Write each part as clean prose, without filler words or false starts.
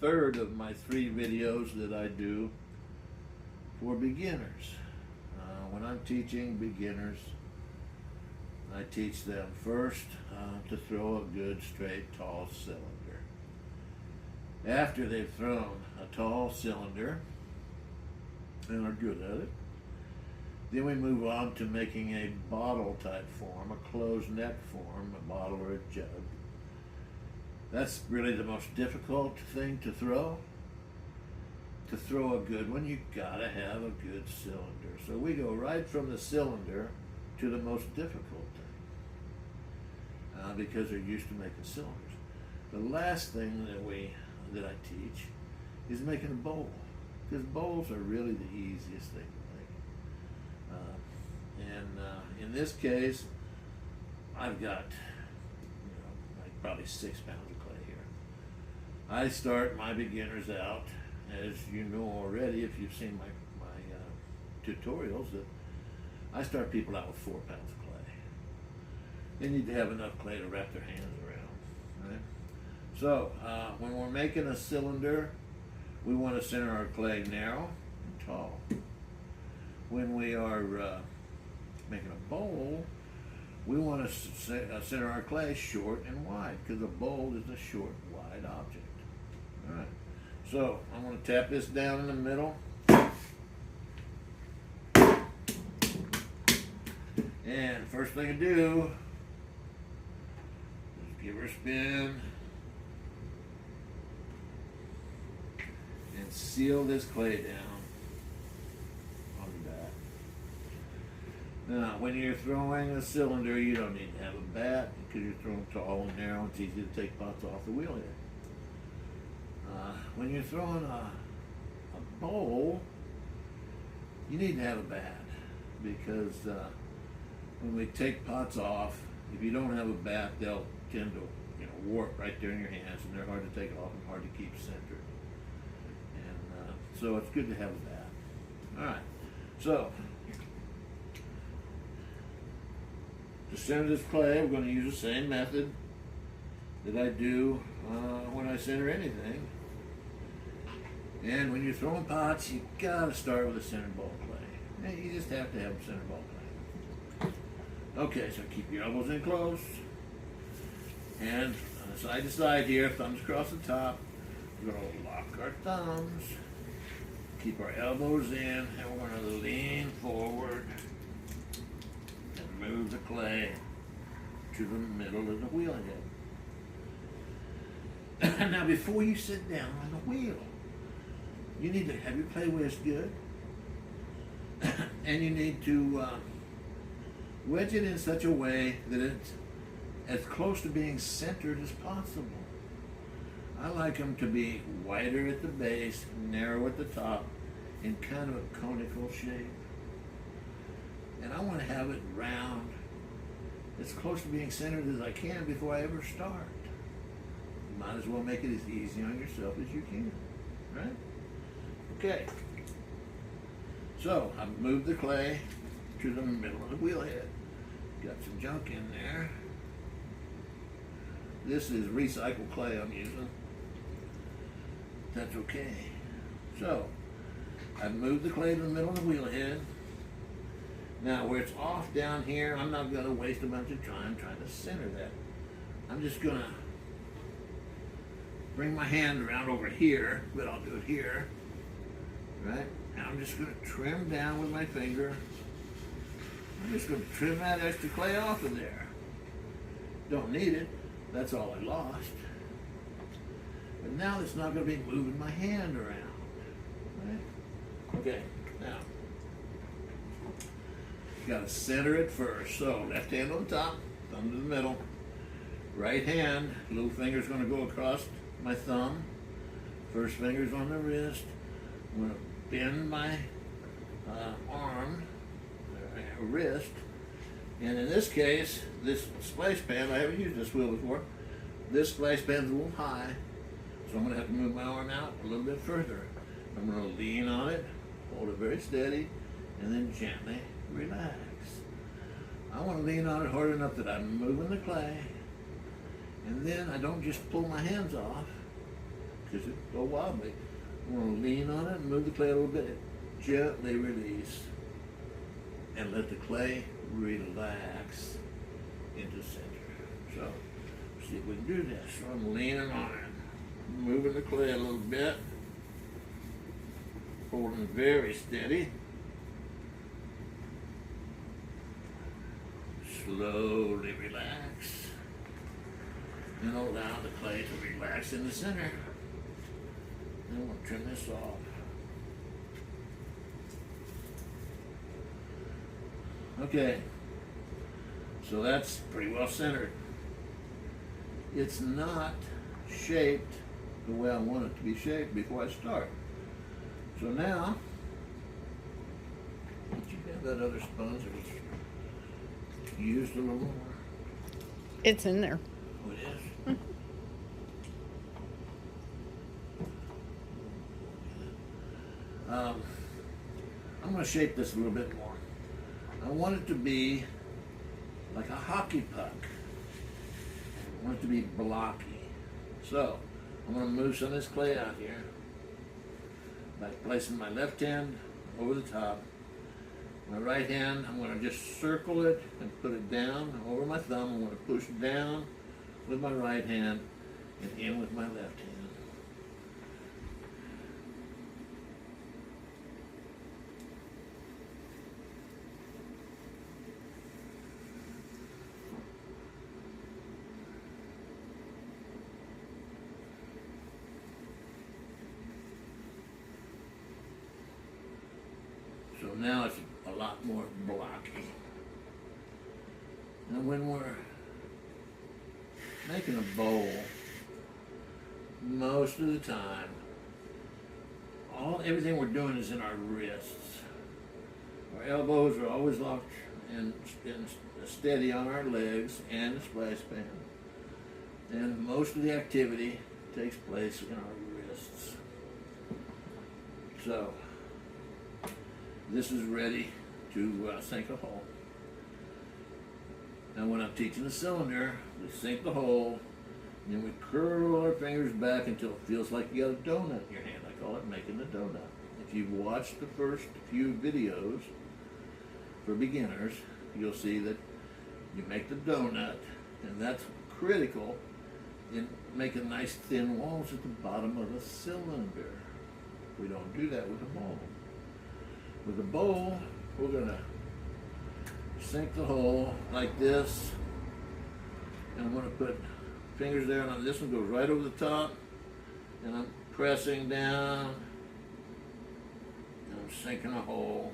third of my 3 videos that I do for beginners. When I'm teaching beginners, I teach them first to throw a good, straight, tall cylinder. After they've thrown a tall cylinder and are good at it, then we move on to making a bottle type form, a closed neck form, a bottle or a jug. That's really the most difficult thing to throw. To throw a good one, you gotta have a good cylinder. So we go right from the cylinder to the most difficult thing, because they're used to making cylinders. The last thing that I teach is making a bowl, because bowls are really the easiest thing to make. In this case, I've got like probably 6 pounds of clay here. I start my beginners out, as you know already if you've seen my tutorials, that I start people out with 4 pounds of clay. They need to have enough clay to wrap their hands around, right? So when we're making a cylinder, we want to center our clay narrow and tall. When we are making a bowl, we want to center our clay short and wide, because a bowl is a short, wide object. All right. So I'm going to tap this down in the middle. And first thing I do is give her a spin and seal this clay down on the back. Now, when you're throwing a cylinder, you don't need to have a bat, because you're throwing tall and narrow. It's easy to take pots off the wheel head. When you're throwing a bowl, you need to have a bat, because when we take pots off, if you don't have a bat, they'll tend to warp right there in your hands, and they're hard to take off and hard to keep centered. And so it's good to have a bat. All right, so to center this clay, we're going to use the same method that I do when I center anything. And when you're throwing pots, you gotta start with a center ball clay. You just have to have a center ball clay. Okay, so keep your elbows in close. And side to side here, thumbs across the top. We're gonna lock our thumbs, keep our elbows in, and we're gonna lean forward and move the clay to the middle of the wheel head. Now, before you sit down on the wheel, you need to have your clay whisk good, and you need to wedge it in such a way that it's as close to being centered as possible. I like them to be wider at the base, narrow at the top, in kind of a conical shape. And I want to have it round, as close to being centered as I can before I ever start. You might as well make it as easy on yourself as you can, right? Okay, so I've moved the clay to the middle of the wheel head. Got some junk in there. This is recycled clay I'm using. That's okay. So I've moved the clay to the middle of the wheel head. Now where it's off down here, I'm not going to waste a bunch of time trying to center that. I'm just going to bring my hand around over here, but I'll do it here. Right? Now I'm just going to trim down with my finger. I'm just going to trim that extra clay off of there. Don't need it. That's all I lost. But now it's not going to be moving my hand around. Right? Okay, now you got to center it first. So left hand on top, thumb to the middle. Right hand, little finger's going to go across my thumb. First finger's on the wrist. I'm going to bend my wrist, and in this case, this splash pan, I haven't used this wheel before, this splash pan's a little high, so I'm going to have to move my arm out a little bit further. I'm going to lean on it, hold it very steady, and then gently relax. I want to lean on it hard enough that I'm moving the clay, and then I don't just pull my hands off, because it'll go wobbly. I'm going to lean on it and move the clay a little bit. Gently release and let the clay relax into center. So, see if we can do this. So I'm leaning on it, moving the clay a little bit, holding very steady. Slowly relax and allow the clay to relax in the center. Then we'll trim this off. Okay, so that's pretty well centered. It's not shaped the way I want it to be shaped before I start. So now, did you have that other sponge that was used a little more? It's in there. Oh, it is? I'm going to shape this a little bit more. I want it to be like a hockey puck. I want it to be blocky. So, I'm going to move some of this clay out here by placing my left hand over the top. My right hand, I'm going to just circle it and put it down over my thumb. I'm going to push down with my right hand and in with my left hand. So now it's a lot more blocky. And when we're making a bowl, most of the time, everything we're doing is in our wrists. Our elbows are always locked and steady on our legs and the splash pan. And most of the activity takes place in our wrists. So, this is ready to sink a hole. Now when I'm teaching the cylinder, we sink the hole, and then we curl our fingers back until it feels like you got a donut in your hand. I call it making the donut. If you've watched the first few videos for beginners, you'll see that you make the donut, and that's critical in making nice thin walls at the bottom of the cylinder. We don't do that with a bowl. With a bowl, we're going to sink the hole like this, and I'm going to put fingers there, and this one goes right over the top, and I'm pressing down, and I'm sinking a hole.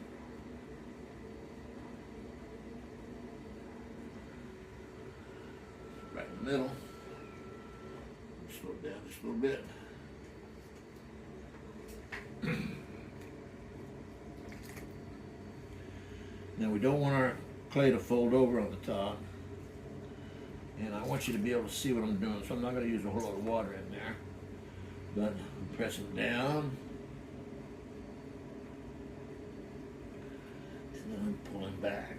Right in the middle. Slow it down just a little bit. Now we don't want our clay to fold over on the top, and I want you to be able to see what I'm doing, so I'm not going to use a whole lot of water in there, but I'm pressing down, and then I'm pulling back.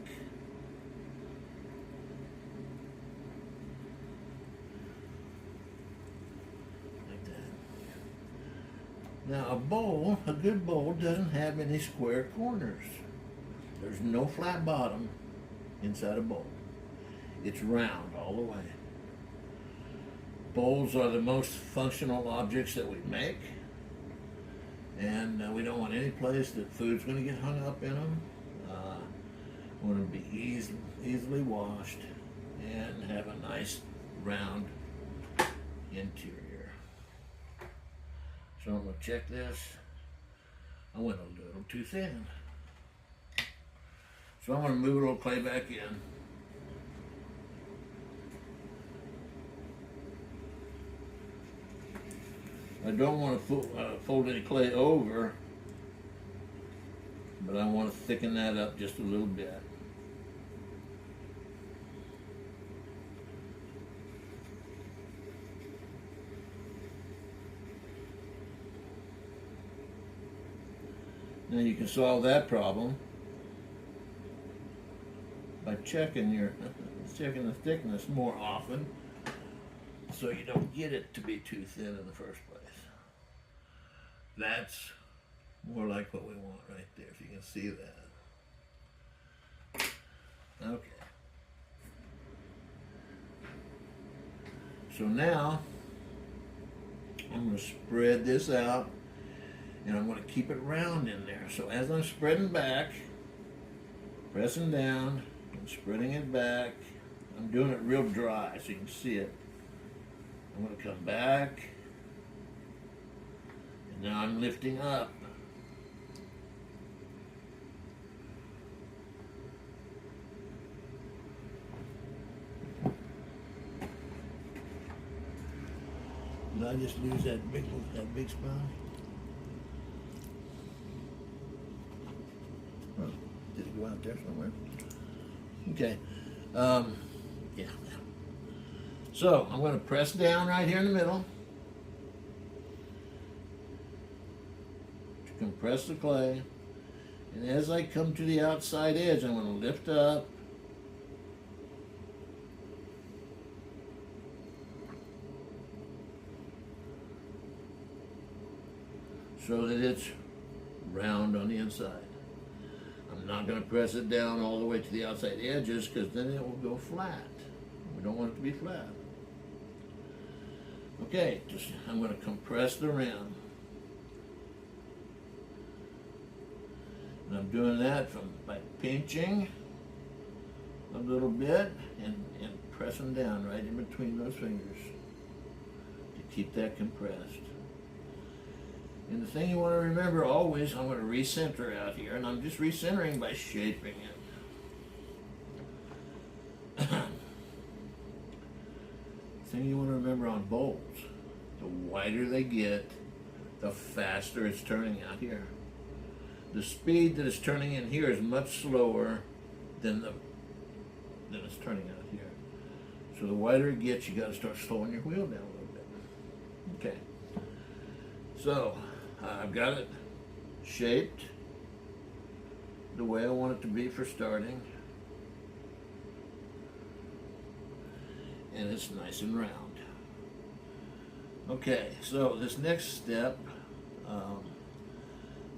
Like that. Now a good bowl doesn't have any square corners. There's no flat bottom inside a bowl. It's round all the way. Bowls are the most functional objects that we make, and we don't want any place that food's going to get hung up in them. We want them to be easily washed and have a nice round interior. So I'm going to check this. I went a little too thin. So I'm going to move a little clay back in. I don't want to fold any clay over, but I want to thicken that up just a little bit. Now you can solve that problem by checking the thickness more often, so you don't get it to be too thin in the first place. That's more like what we want right there, if you can see that. Okay. So now, I'm going to spread this out, and I'm going to keep it round in there. So as I'm spreading back, pressing down, and spreading it back, I'm doing it real dry so you can see it. I'm going to come back, and now I'm lifting up. Did I just lose that big spot? Oh, did it go out there somewhere? Okay. Yeah. So I'm going to press down right here in the middle to compress the clay. And as I come to the outside edge, I'm going to lift up. So that it's round on the inside. I'm not going to press it down all the way to the outside edges because then it will go flat. We don't want it to be flat. Okay, I'm going to compress the rim. And I'm doing that by pinching a little bit and pressing down right in between those fingers to keep that compressed. And the thing you want to remember always, I'm going to recenter out here, and I'm just recentering by shaping it. The thing you want to remember on bolts, the wider they get, the faster it's turning out here. The speed that it's turning in here is much slower than it's turning out here. So the wider it gets, you got to start slowing your wheel down a little bit. Okay. So I've got it shaped the way I want it to be for starting. And it's nice and round. Okay, so this next step, I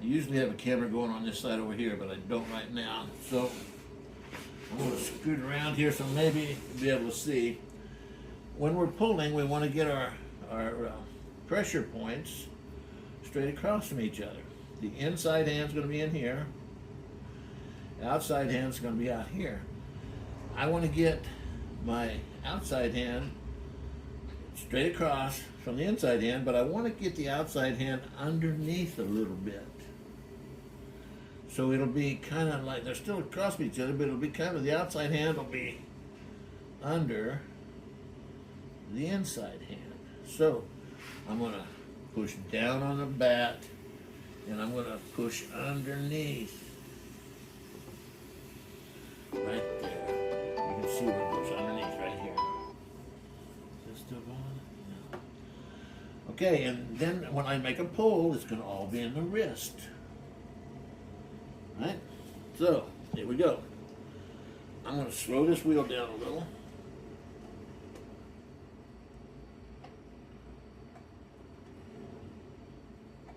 usually have a camera going on this side over here, but I don't right now. So I'm going to scoot around here so maybe you'll be able to see. When we're pulling, we want to get our pressure points straight across from each other. The inside hand's going to be in here. The outside hand's going to be out here. I want to get my outside hand straight across from the inside hand, but I want to get the outside hand underneath a little bit. So it'll be kind of like, they're still across from each other, but it'll be kind of, the outside hand will be under the inside hand. So I'm going to push down on the bat, and I'm going to push underneath. Right there. You can see where it goes underneath right here. Is it still going? No. Okay, and then when I make a pull, it's going to all be in the wrist. Right? So, here we go. I'm going to slow this wheel down a little.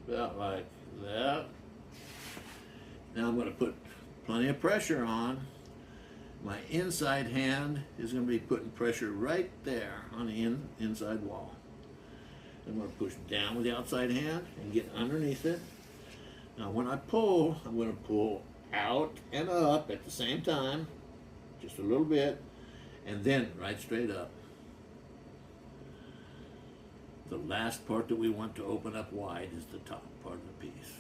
About like that. Now I'm going to put plenty of pressure on. My inside hand is going to be putting pressure right there on the inside wall. I'm going to push down with the outside hand and get underneath it. Now when I pull, I'm going to pull out and up at the same time, just a little bit, and then right straight up. The last part that we want to open up wide is the top part of the piece.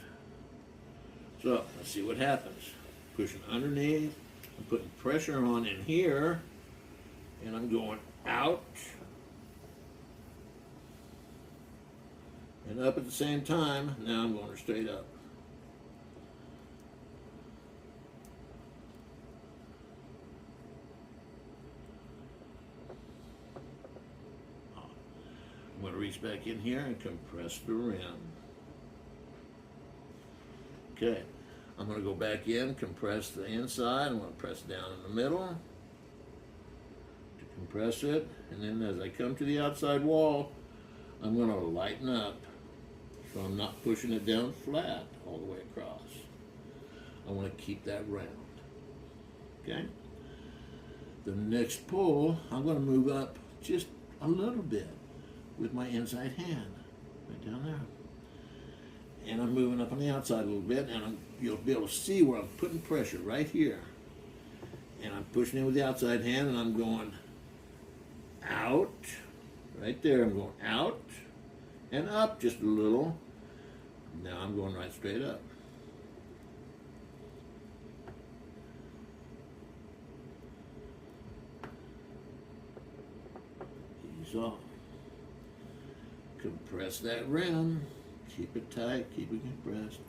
So let's see what happens. Pushing underneath, I'm putting pressure on in here, and I'm going out and up at the same time. Now I'm going straight up. I'm going to reach back in here and compress the rim. Okay, I'm going to go back in, compress the inside. I'm going to press down in the middle to compress it. And then as I come to the outside wall, I'm going to lighten up So I'm not pushing it down flat all the way across. I want to keep that round. Okay? The next pull, I'm going to move up just a little bit with my inside hand, right down there. And I'm moving up on the outside a little bit, and you'll be able to see where I'm putting pressure right here. And I'm pushing in with the outside hand, and I'm going out, right there. I'm going out and up just a little. Now I'm going right straight up. Ease off. Compress that rim. Keep it tight, keep it compressed.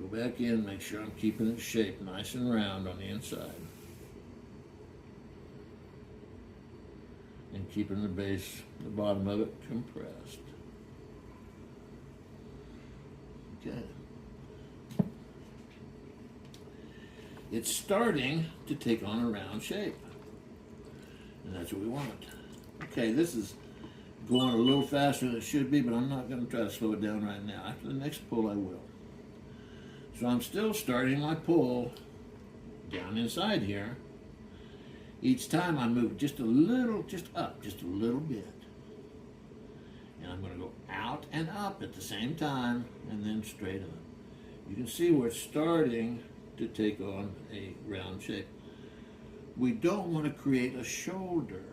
Go back in, make sure I'm keeping it shaped nice and round on the inside. And keeping the base, the bottom of it compressed. Okay. It's starting to take on a round shape. And that's what we want. Okay, this is going a little faster than it should be, but I'm not going to try to slow it down right now. After the next pull, I will. So I'm still starting my pull down inside here. Each time I move just a little, just up, just a little bit. And I'm going to go out and up at the same time, and then straight up. You can see we're starting to take on a round shape. We don't want to create a shoulder.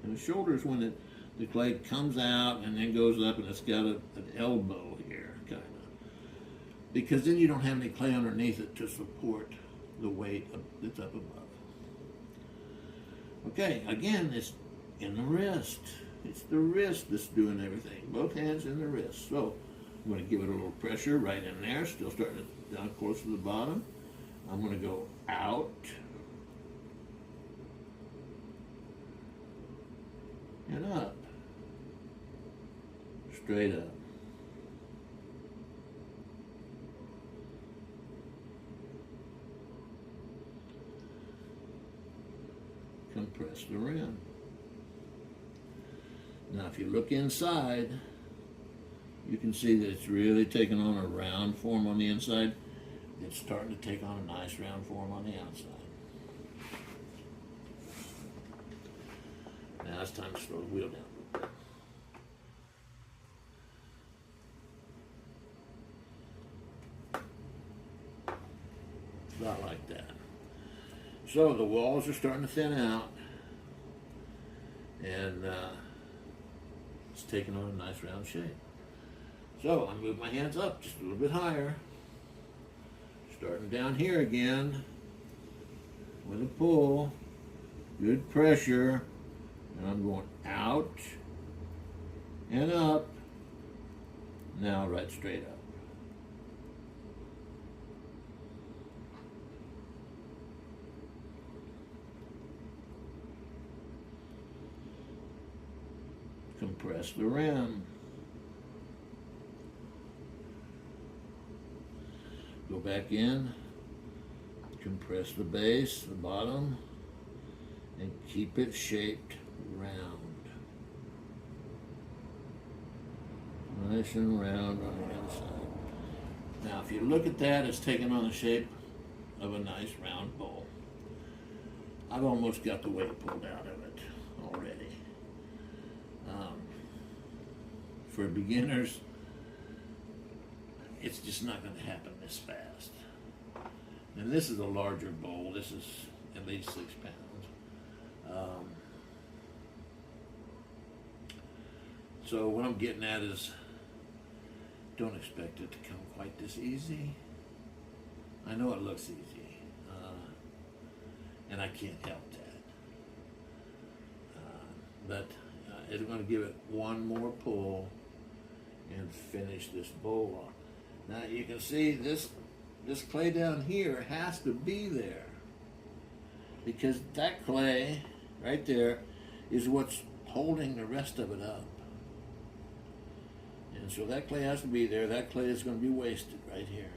And a shoulder is when the clay comes out and then goes up, and it's got an elbow here, kind of. Because then you don't have any clay underneath it to support the weight that's up above. Okay, again, it's in the wrist. It's the wrist that's doing everything. Both hands in the wrist. So I'm going to give it a little pressure right in there, still starting it down close to the bottom. I'm going to go out and up. Straight up. Compress the rim. Now if you look inside, you can see that it's really taking on a round form on the inside. It's starting to take on a nice round form on the outside. Now it's time to slow the wheel down. About like that. So the walls are starting to thin out, and it's taking on a nice round shape. So I move my hands up just a little bit higher, starting down here again with a pull, good pressure, and I'm going out and up, now right straight up. Compress the rim. Go back in, compress the base, the bottom, and keep it shaped round. Nice and round on the inside. Now if you look at that, it's taking on the shape of a nice round bowl. I've almost got the weight pulled out of it already. For beginners, it's just not going to happen this fast. And this is a larger bowl. This is at least 6 pounds. So what I'm getting at is, don't expect it to come quite this easy. I know it looks easy, and I can't help that. But it's going to give it one more pull and finish this bowl off. Now you can see this clay down here has to be there, because that clay right there is what's holding the rest of it up. And so that clay has to be there. That clay is going to be wasted right here.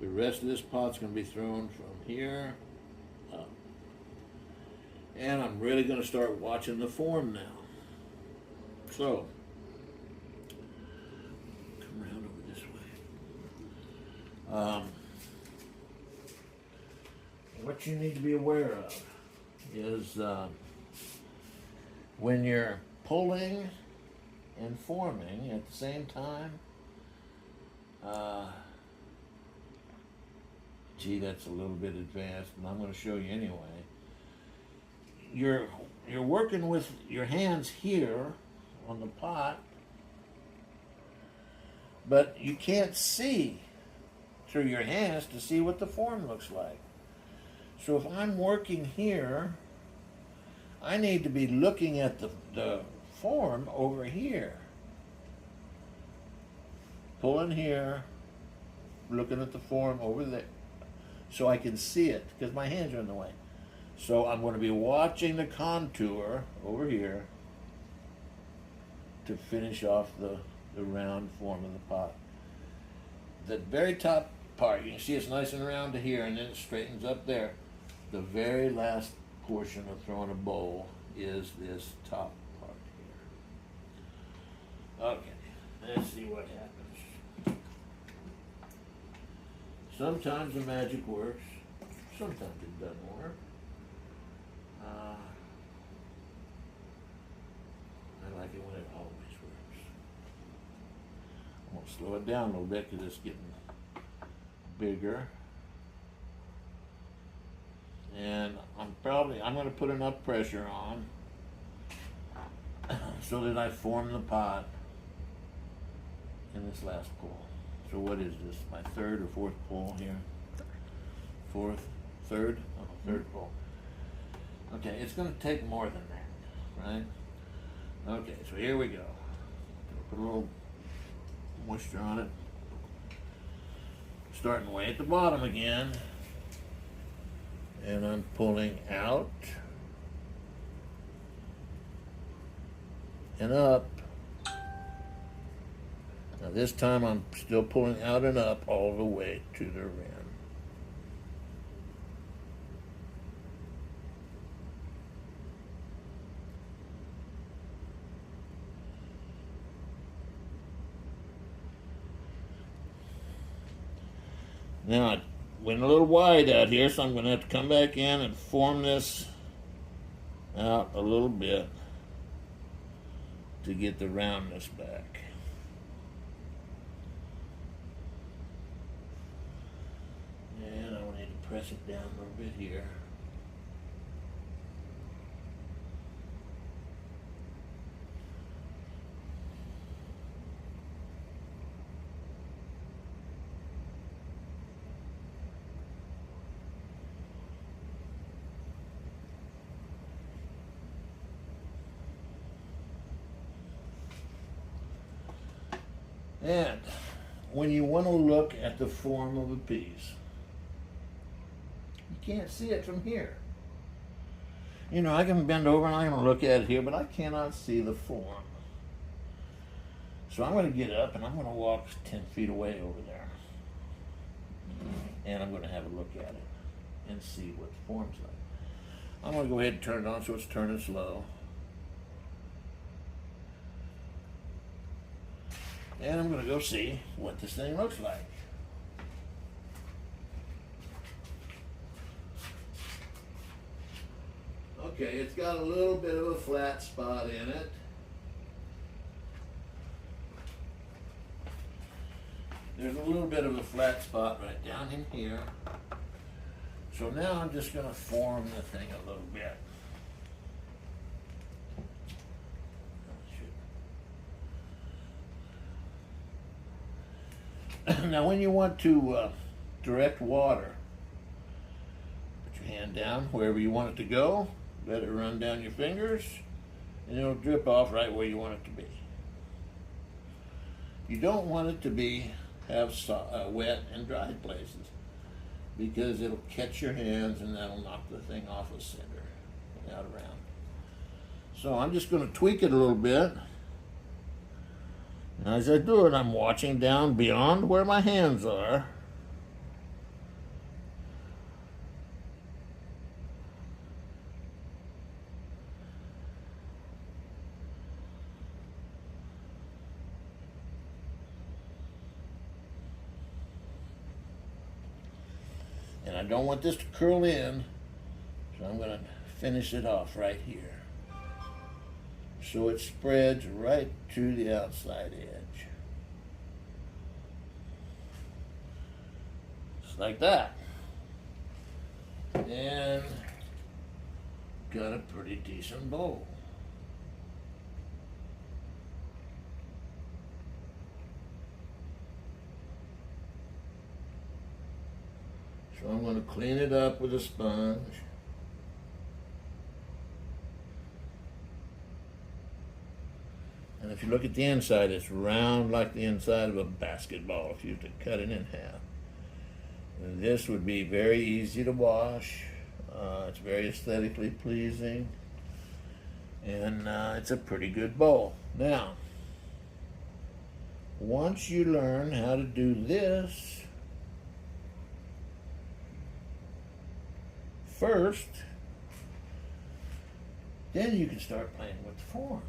The rest of this pot's going to be thrown from here up. And I'm really going to start watching the form now. So Um, what you need to be aware of is when you're pulling and forming at the same time, gee, that's a little bit advanced, but I'm going to show you anyway. You're working with your hands here on the pot, but you can't see through your hands to see what the form looks like. So if I'm working here, I need to be looking at the form over here. Pulling here, looking at the form over there, so I can see it, because my hands are in the way. So I'm going to be watching the contour over here to finish off the round form of the pot. The very top part, you can see it's nice and round to here, and then it straightens up there. The very last portion of throwing a bowl is this top part here. Okay, let's see what happens. Sometimes the magic works, sometimes it doesn't work. I like it when it always works. I'm going to slow it down a little bit because it's getting bigger. And I'm going to put enough pressure on so that I form the pot in this last pull. So what is this, my third or fourth pull here? Third pull. Okay, it's going to take more than that, right? Okay, so here we go. Put a little moisture on it. Starting way at the bottom again. And I'm pulling out and up. Now this time I'm still pulling out and up all the way to the rim. Now it went a little wide out here, so I'm going to have to come back in and form this out a little bit to get the roundness back. And I will need to press it down a little bit here. And when you want to look at the form of a piece, you can't see it from here. You know, I can bend over and I can look at it here, but I cannot see the form. So I'm going to get up and I'm going to walk 10 feet away over there. And I'm going to have a look at it and see what the form's like. I'm going to go ahead and turn it on so it's turning slow. And I'm going to go see what this thing looks like. Okay, it's got a little bit of a flat spot in it. There's a little bit of a flat spot right down in here. So now I'm just going to form the thing a little bit. Now when you want to direct water, put your hand down wherever you want it to go, let it run down your fingers, and it'll drip off right where you want it to be. You don't want it to have wet and dry places, because it'll catch your hands and that'll knock the thing off the center and out around. So I'm just going to tweak it a little bit. And as I do it, I'm watching down beyond where my hands are. And I don't want this to curl in, so I'm going to finish it off right here. So it spreads right to the outside edge. Just like that. And got a pretty decent bowl. So I'm going to clean it up with a sponge. And if you look at the inside, it's round like the inside of a basketball if you were to cut it in half. And this would be very easy to wash. It's very aesthetically pleasing. And it's a pretty good bowl. Now, once you learn how to do this, first, then you can start playing with the form.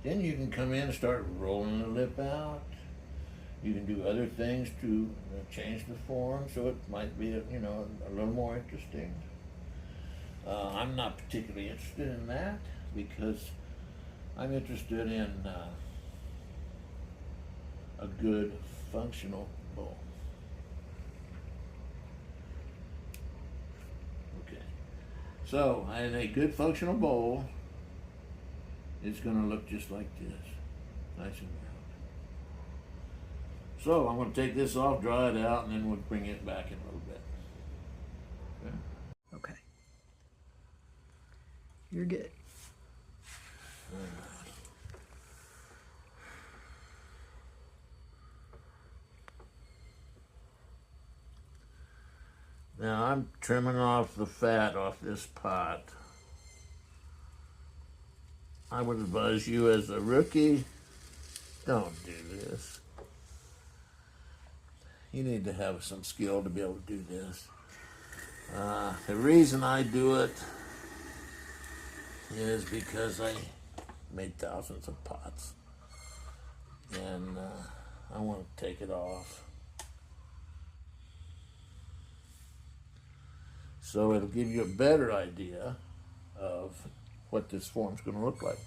Then you can come in and start rolling the lip out. You can do other things to change the form so it might be, a little more interesting. I'm not particularly interested in that because I'm interested in a good functional bowl. Okay, so in a good functional bowl, it's going to look just like this, nice and round. So I'm going to take this off, dry it out, and then we'll bring it back in a little bit. Okay. You're good. Now I'm trimming off the fat off this pot. I would advise you as a rookie, don't do this. You need to have some skill to be able to do this. The reason I do it is because I made thousands of pots. And I want to take it off. So it'll give you a better idea of what this form's going to look like.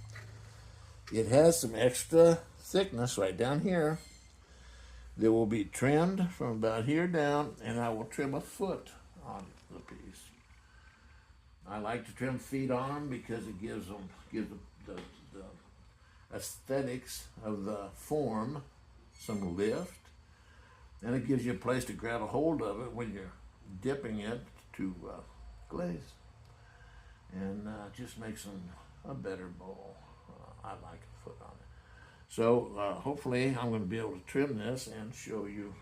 It has some extra thickness right down here that will be trimmed from about here down, and I will trim a foot on the piece. I like to trim feet on them because it gives the aesthetics of the form some lift, and it gives you a place to grab a hold of it when you're dipping it to glaze, and just makes them a better bowl. I like a foot on it. So hopefully I'm going to be able to trim this and show you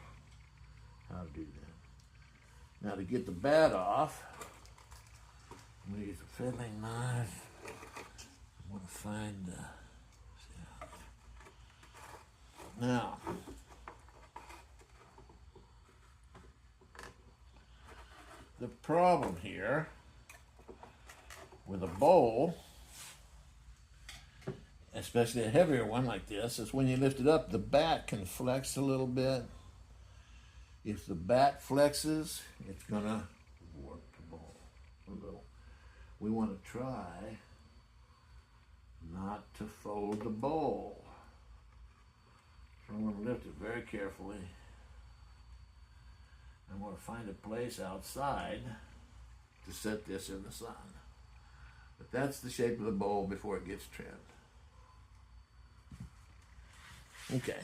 how to do that. Now to get the bat off, I'm going to use a fiddling knife. I'm going to find now the problem here with a bowl, especially a heavier one like this, is when you lift it up, the bat can flex a little bit. If the bat flexes, it's gonna warp the bowl a little. We want to try not to fold the bowl. So I'm going to lift it very carefully. I'm going to find a place outside to set this in the sun. But that's the shape of the bowl before it gets trimmed. Okay.